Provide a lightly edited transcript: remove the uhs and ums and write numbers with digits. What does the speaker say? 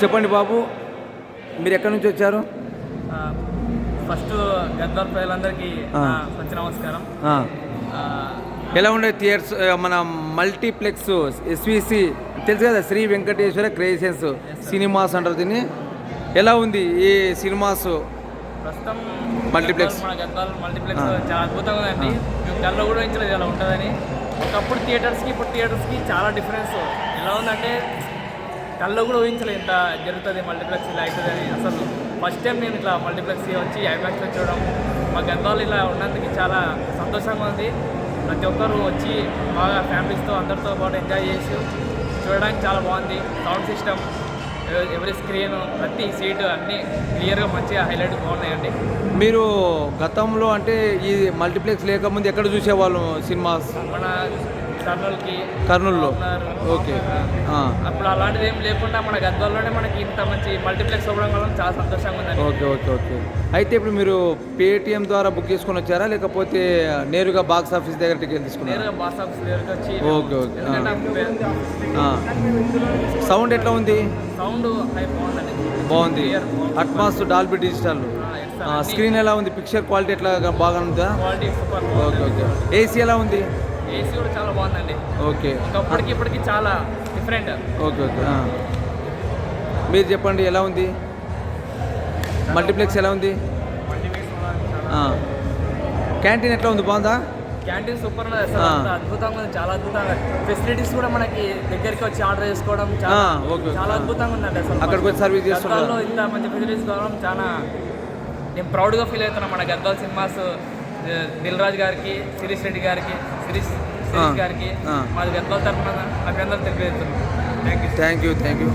చెప్పండి బాబు, మీరు ఎక్కడి నుంచి వచ్చారు? ఫస్ట్ గద్వాల్ ప్రజలందరికీ మంచి నమస్కారం. ఎలా ఉండే థియేటర్స్ మన మల్టీప్లెక్స్ ఎస్విసి తెలుసు కదా, శ్రీ వెంకటేశ్వర క్రియేషన్స్ సినిమాస్ అంటారు దీన్ని. ఎలా ఉంది ఈ సినిమాస్? ప్రస్తుతం మల్టీప్లెక్స్ మన గద్వాల్ మల్టీప్లెక్స్ చాలా అద్భుతంగా ఉందండి. మేము కళ్ళలో కూడా ఊహించలేదు ఇలా ఉంటుందని. ఒకప్పుడు థియేటర్స్కి ఇప్పుడు థియేటర్స్కి చాలా డిఫరెన్స్ ఎలా ఉందంటే కళ్ళలో కూడా ఊహించలేదు ఇంత జరుగుతుంది మల్టీప్లెక్స్ ఇలా అవుతుంది అని. అసలు ఫస్ట్ టైం నేను ఇట్లా మల్టీప్లెక్స్ వచ్చి ఐమాక్స్లో చూడడం, మా గద్వాల్ ఇలా ఉన్నందుకు చాలా సంతోషంగా ఉంది. ప్రతి ఒక్కరు వచ్చి బాగా ఫ్యామిలీస్తో అందరితో పాటు ఎంజాయ్ చేసి చూడడానికి చాలా బాగుంది. సౌండ్ సిస్టమ్, ఎవరి స్క్రీన్, ప్రతి సీటు అన్నీ క్లియర్గా మంచిగా హైలైట్ బాగున్నాయండి. మీరు గతంలో అంటే ఈ మల్టీప్లెక్స్ లేకముందు ఎక్కడ చూసేవాళ్ళు సినిమాస్? మన కర్నూలులో. ఓకే. అప్పుడు అలాంటిది ఏం లేకుండా మన గద్వాల్లోనే మనకి ఇంత మంచి మల్టీప్లెక్స్ అవ్వడం వల్ల చాలా సంతోషంగా ఉందండి. Okay okay okay. అయితే ఇప్పుడు మీరు పేటిఎం ద్వారా బుక్ చేసుకొని వచ్చారా, లేకపోతే నేరుగా బాక్స్ ఆఫీస్ దగ్గరికి వెళ్ళి తీసుకున్నారా? నేరుగా బాక్స్ ఆఫీస్ దగ్గరికి వచ్చి. Okay okay. సౌండ్ ఎట్లా ఉంది? సౌండ్ బాగుందండి. బాగుంది. Atmos Dolby digital. స్క్రీన్ ఎలా ఉంది? పిక్చర్ క్వాలిటీ ఎట్లా బాగా ఉందా? Quality super. Okay okay. AC ఎలా ఉంది? ఏసీ కూడా చాలా బాగుందండి. ఓకే. ఒకప్పటికి ఇప్పటికి చాలా డిఫరెంట్. Okay okay. మీరు చెప్పండి, ఎలా ఉంది మల్టీప్లెక్స్? ఎలా ఉంది క్యాంటీన్? ఎట్లా ఉంది? బాగుందా? క్యాంటీన్ సూపర్ ఉన్నది అసలు. అద్భుతంగా ఉంది, చాలా అద్భుతంగా. ఫెసిలిటీస్ కూడా మనకి దగ్గరికి వచ్చి ఆర్డర్ చేసుకోవడం చాలా అద్భుతంగా ఉందండి. అసలు అక్కడికి వచ్చి సర్వీస్ చేస్తున్నారు. ఇంత మంచి ఫెసిలిటీస్ కావడం చాలా నేను ప్రౌడ్గా ఫీల్ అవుతున్నాను. మన గద్వాల్ సినిమాస్ దిల్ రాజు గారికి, శిరీష్ రెడ్డి గారికి, శిరీష్ గారికి మాది గద్వాల్ తరఫున అభినందనలు తెలియజేస్తున్నాను. Thank you.